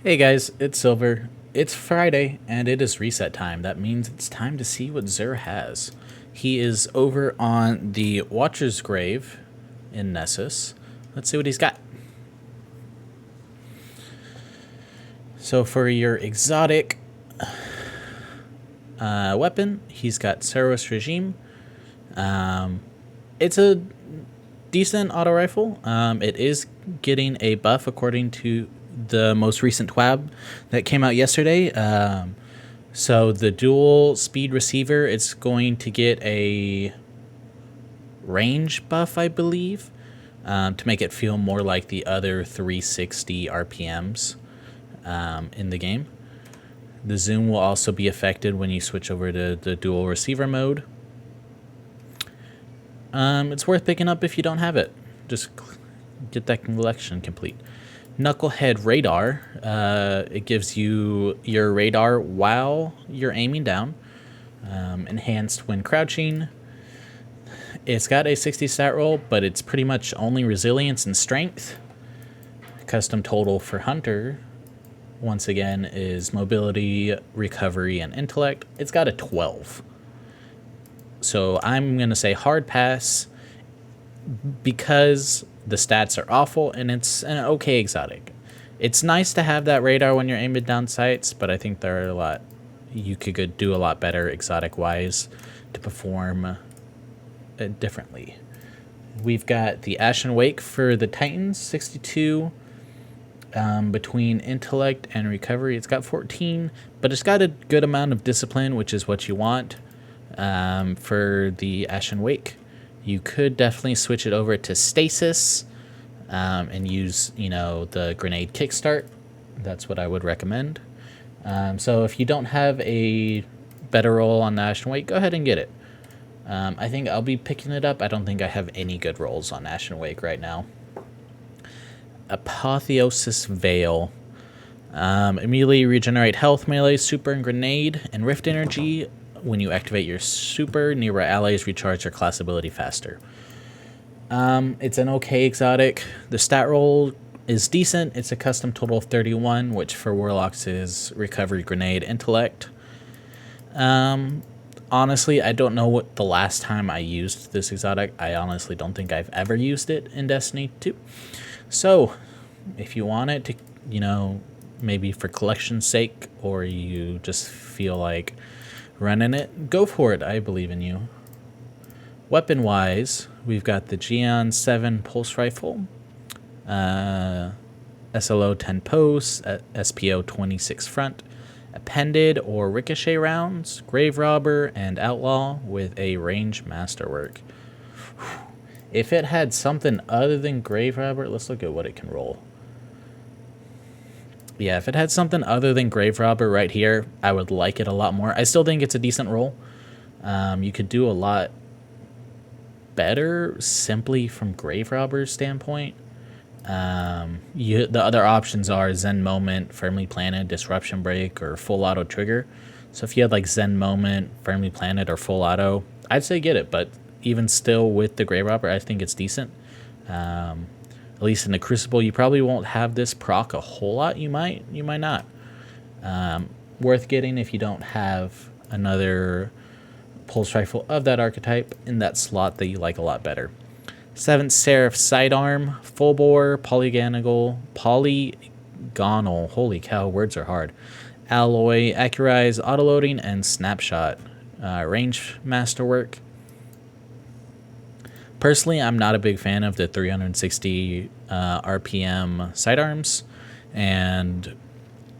Hey guys, it's Silver. It's Friday and it is reset time. That means it's time to see what Xur has. He is over on the Watcher's Grave in Nessus. Let's see what he's got. So for your exotic weapon, he's got Serous Regime. It's a decent auto rifle. It is getting a buff according to the most recent TWAB that came out yesterday. So the dual speed receiver, it's going to get a range buff, I believe, to make it feel more like the other 360 RPMs in the game. The zoom will also be affected when you switch over to the dual receiver mode. It's worth picking up if you don't have it. Just get that collection complete. Knucklehead Radar. It gives you your radar while you're aiming down. Enhanced when crouching. It's got a 60 stat roll, but it's pretty much only resilience and strength. Custom total for Hunter, once again, is mobility, recovery, and intellect. It's got a 12. So I'm going to say hard pass because the stats are awful and it's an okay exotic. It's nice to have that radar when you're aiming down sights, but I think there are a lot you could do a lot better exotic wise to perform differently. We've got the Ashen Wake for the Titans, 62 between intellect and recovery. It's got 14, but it's got a good amount of discipline, which is what you want for the Ashen Wake. You could definitely switch it over to stasis and use, the grenade kickstart. That's what I would recommend. So if you don't have a better roll on the Ashen Wake, go ahead and get it. I think I'll be picking it up. I don't think I have any good rolls on Ashen Wake right now. Apotheosis Veil. Immediately regenerate health, melee, super, and grenade, and rift energy. When you activate your super, nearby allies recharge their class ability faster. It's an okay exotic. The stat roll is decent. It's a custom total of 31, which for Warlocks is recovery, grenade, intellect. Honestly, I don't know what the last time I used this exotic. I honestly don't think I've ever used it in Destiny 2. So, if you want it to, maybe for collection's sake, or you just feel like running it, go for it. I believe in you. Weapon-wise, we've got the Jion 7 pulse rifle, SLO 10 posts, SPO 26 front, appended or ricochet rounds, grave robber, and outlaw with a range masterwork. If it had something other than grave robber, let's look at what it can roll. Yeah, if it had something other than grave robber right here, I would like it a lot more. I still think it's a decent roll. You could do a lot better simply from grave robber's standpoint. The other options are Zen Moment, Firmly Planted, Disruption Break, or Full Auto Trigger. So if you had like Zen Moment, Firmly Planted, or Full Auto, I'd say get it. But even still with the grave robber, I think it's decent. At least in the Crucible, you probably won't have this proc a whole lot. You might not. Worth getting if you don't have another pulse rifle of that archetype in that slot that you like a lot better. 7th Serif Sidearm, full bore, polygonal, holy cow, words are hard. Alloy, Accurize, autoloading, and snapshot. Range masterwork. Personally, I'm not a big fan of the 360 RPM sidearms, and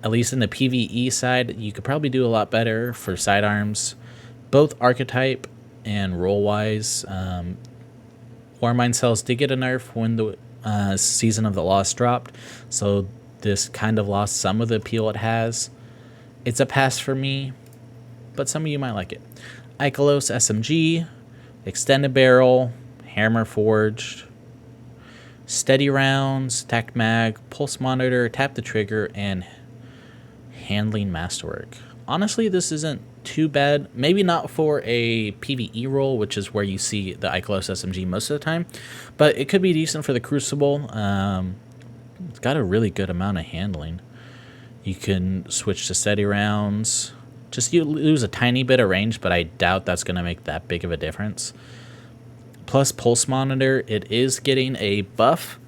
at least in the PvE side, you could probably do a lot better for sidearms, both archetype and roll-wise. Warmind cells did get a nerf when the Season of the Lost dropped, so this kind of lost some of the appeal it has. It's a pass for me, but some of you might like it. Ikelos SMG, Extended Barrel, Hammer Forged, Steady Rounds, Tact Mag, Pulse Monitor, Tap the Trigger, and Handling Masterwork. Honestly, this isn't too bad. Maybe not for a PvE role, which is where you see the Ikelos SMG most of the time, but it could be decent for the Crucible. It's got a really good amount of handling. You can switch to steady rounds. Just you lose a tiny bit of range, but I doubt that's going to make that big of a difference. Plus Pulse Monitor, it is getting a buff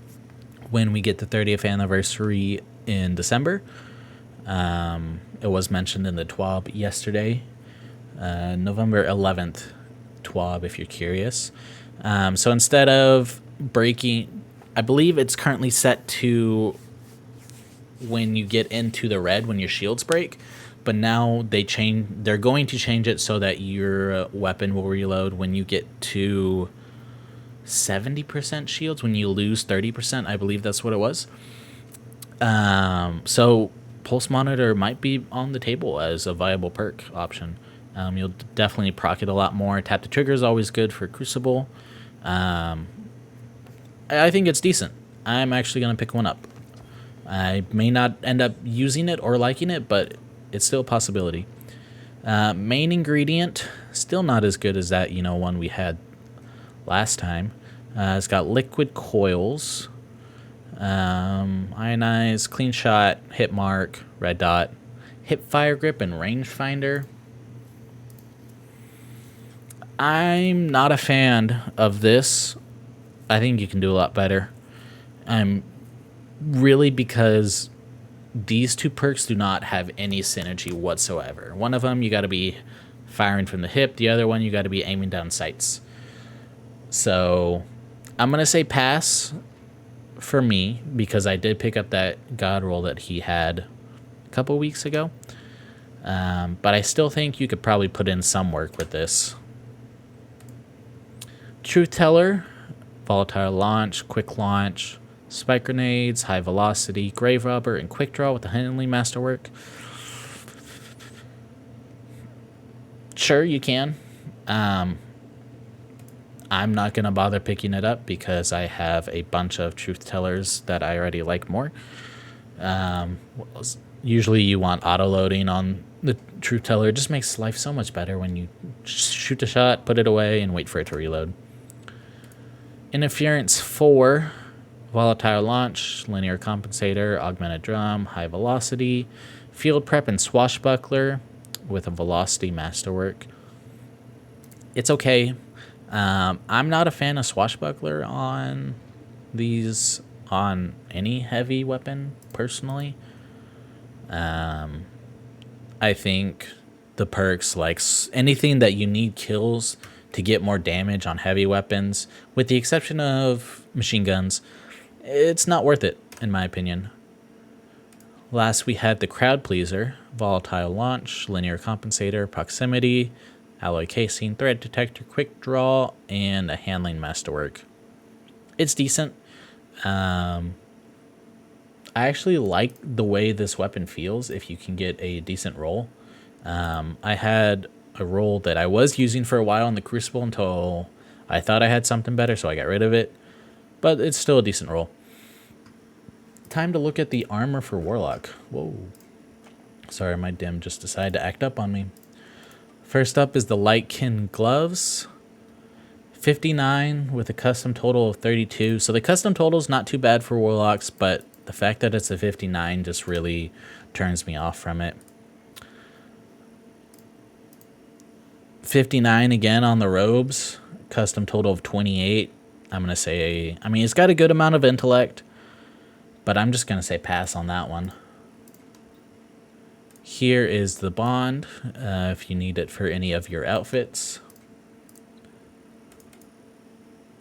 when we get the 30th anniversary in December. It was mentioned in the TWAB yesterday, November 11th TWAB, if you're curious. So instead of breaking, I believe it's currently set to when you get into the red when your shields break, but now they're going to change it so that your weapon will reload when you get to 70% shields, when you lose 30%. I believe that's what it was. So Pulse Monitor might be on the table as a viable perk option. You'll definitely proc it a lot more. Tap the trigger is always good for Crucible. I think it's decent. I'm actually going to pick one up. I may not end up using it or liking it, but it's still a possibility. Main ingredient, still not as good as that one we had last time. It's got liquid coils, ionized, clean shot, hit mark, red dot, hip fire grip, and rangefinder. I'm not a fan of this. I think you can do a lot better. Really, because these two perks do not have any synergy whatsoever. One of them you got to be firing from the hip. The other one you got to be aiming down sights. So I'm going to say pass for me, because I did pick up that God roll that he had a couple weeks ago. But I still think you could probably put in some work with this. Truth Teller, volatile launch, quick launch, spike grenades, high velocity, grave robber, and quick draw with the Henley Masterwork. Sure, you can. I'm not going to bother picking it up because I have a bunch of Truth Tellers that I already like more. Usually you want auto-loading on the Truth Teller. It just makes life so much better when you shoot a shot, put it away, and wait for it to reload. Interference 4, volatile launch, linear compensator, augmented drum, high velocity, field prep, and swashbuckler with a velocity masterwork. It's okay. I'm not a fan of swashbuckler on any heavy weapon personally. I think the perks, like anything that you need kills to get more damage on heavy weapons, with the exception of machine guns, it's not worth it, in my opinion. Last, we had the Crowd Pleaser, volatile launch, linear compensator, proximity, alloy casing, threat detector, quick draw, and a handling masterwork. It's decent. I actually like the way this weapon feels if you can get a decent roll. I had a roll that I was using for a while in the Crucible until I thought I had something better, so I got rid of it. But it's still a decent roll. Time to look at the armor for Warlock. Whoa. Sorry, my dim just decided to act up on me. First up is the Lightkin Gloves. 59 with a custom total of 32. So the custom total is not too bad for Warlocks, but the fact that it's a 59 just really turns me off from it. 59 again on the robes. Custom total of 28. I'm going to say, it's got a good amount of intellect, but I'm just going to say pass on that one. Here is the bond, if you need it for any of your outfits.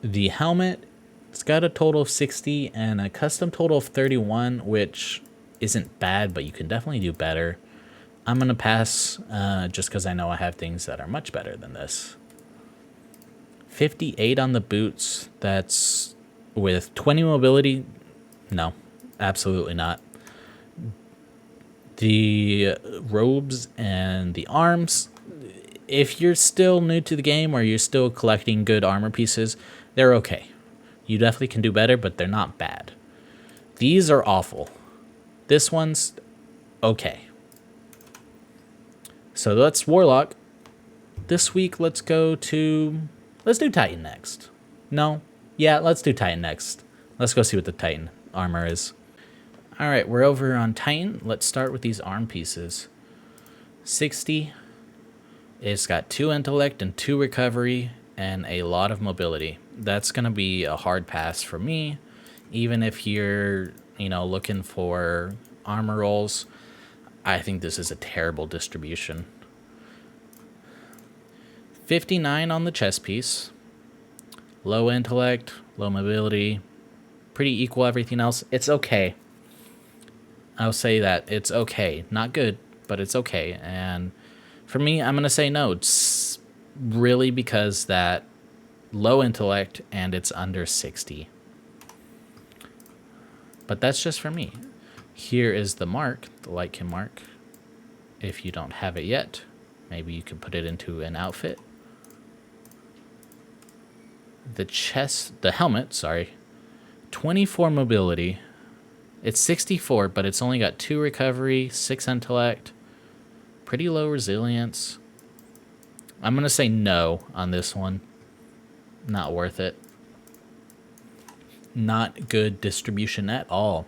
The helmet, it's got a total of 60 and a custom total of 31, which isn't bad, but you can definitely do better. I'm going to pass just because I know I have things that are much better than this. 58 on the boots, that's with 20 mobility. No, absolutely not. The robes and the arms, if you're still new to the game or you're still collecting good armor pieces, they're okay. You definitely can do better, but they're not bad. These are awful. This one's okay. So that's Warlock. This week, let's do Titan next. No? Yeah, let's do Titan next. Let's go see what the Titan armor is. All right, we're over on Titan. Let's start with these arm pieces. 60. It's got 2 intellect and 2 recovery and a lot of mobility. That's going to be a hard pass for me, even if you're, looking for armor rolls. I think this is a terrible distribution. 59 on the chest piece. Low intellect, low mobility, pretty equal everything else. It's okay. I'll say that. It's okay. Not good, but it's okay. And for me, I'm going to say no. It's really because that low intellect and it's under 60. But that's just for me. Here is the mark, the Lightkin mark. If you don't have it yet, maybe you can put it into an outfit. The helmet, 24 mobility. It's 64, but it's only got 2 recovery, 6 intellect, pretty low resilience. I'm going to say no on this one. Not worth it. Not good distribution at all.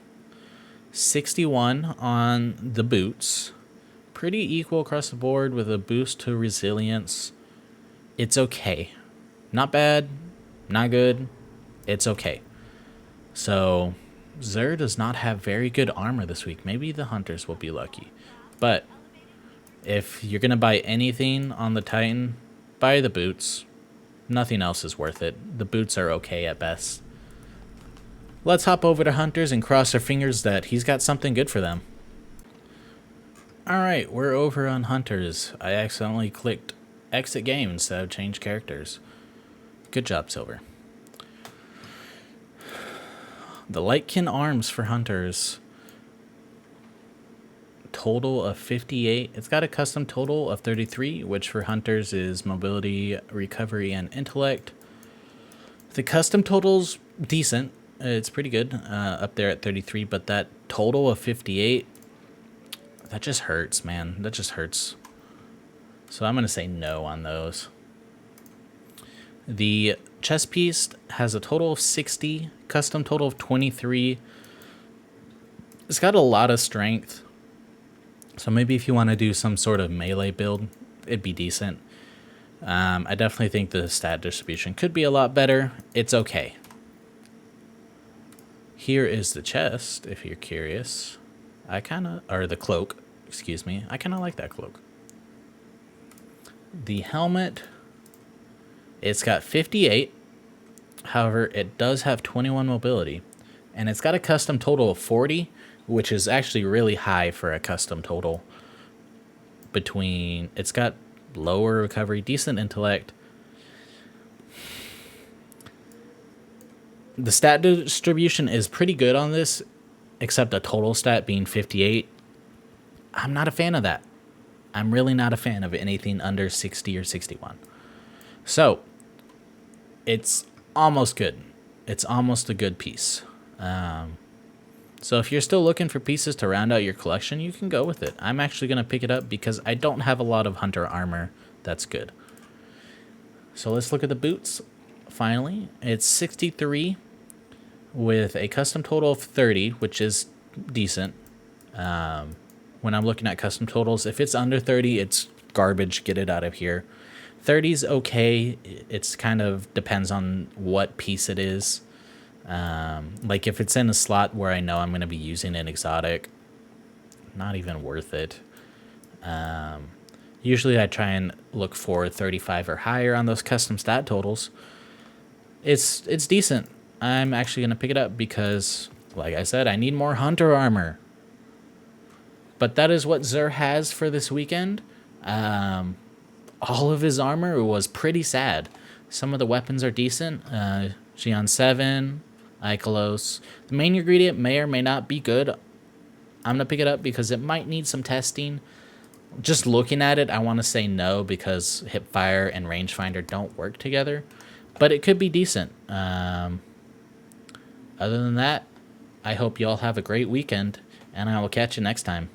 61 on the boots. Pretty equal across the board with a boost to resilience. It's okay. Not bad. Not good. It's okay. So, Xur does not have very good armor this week. Maybe the hunters will be lucky. But if you're going to buy anything on the Titan, buy the boots. Nothing else is worth it. The boots are okay at best. Let's hop over to hunters and cross our fingers that he's got something good for them. Alright, we're over on hunters. I accidentally clicked exit game instead of change characters. Good job, Silver. The Lightkin arms for hunters. Total of 58. It's got a custom total of 33, which for hunters is mobility, recovery, and intellect. The custom total's decent. It's pretty good, up there at 33, but that total of 58, that just hurts, man. That just hurts. So I'm going to say no on those. The chest piece has a total of 60, custom total of 23. It's got a lot of strength. So maybe if you want to do some sort of melee build, it'd be decent. I definitely think the stat distribution could be a lot better. It's okay. Here is the chest, if you're curious. Or the cloak, excuse me. I kind of like that cloak. The helmet, it's got 58. However, it does have 21 mobility. And it's got a custom total of 40, which is actually really high for a custom total. It's got lower recovery, decent intellect. The stat distribution is pretty good on this, except a total stat being 58. I'm not a fan of that. I'm really not a fan of anything under 60 or 61. So, it's almost good. It's almost a good piece. So if you're still looking for pieces to round out your collection, you can go with it. I'm actually going to pick it up because I don't have a lot of hunter armor that's good. So let's look at the boots. Finally, it's 63 with a custom total of 30, which is decent. When I'm looking at custom totals, if it's under 30, it's garbage. Get it out of here. 30's okay. It's kind of depends on what piece it is. Like if it's in a slot where I know I'm going to be using an exotic, not even worth it. Usually I try and look for 35 or higher on those custom stat totals. It's decent. I'm actually going to pick it up because, like I said, I need more hunter armor. But that is what Xur has for this weekend. All of his armor was pretty sad. Some of the weapons are decent. Jion 7, Ikelos. The main ingredient may or may not be good. I'm going to pick it up because it might need some testing. Just looking at it, I want to say no because hipfire and rangefinder don't work together. But it could be decent. Other than that, I hope y'all have a great weekend, and I will catch you next time.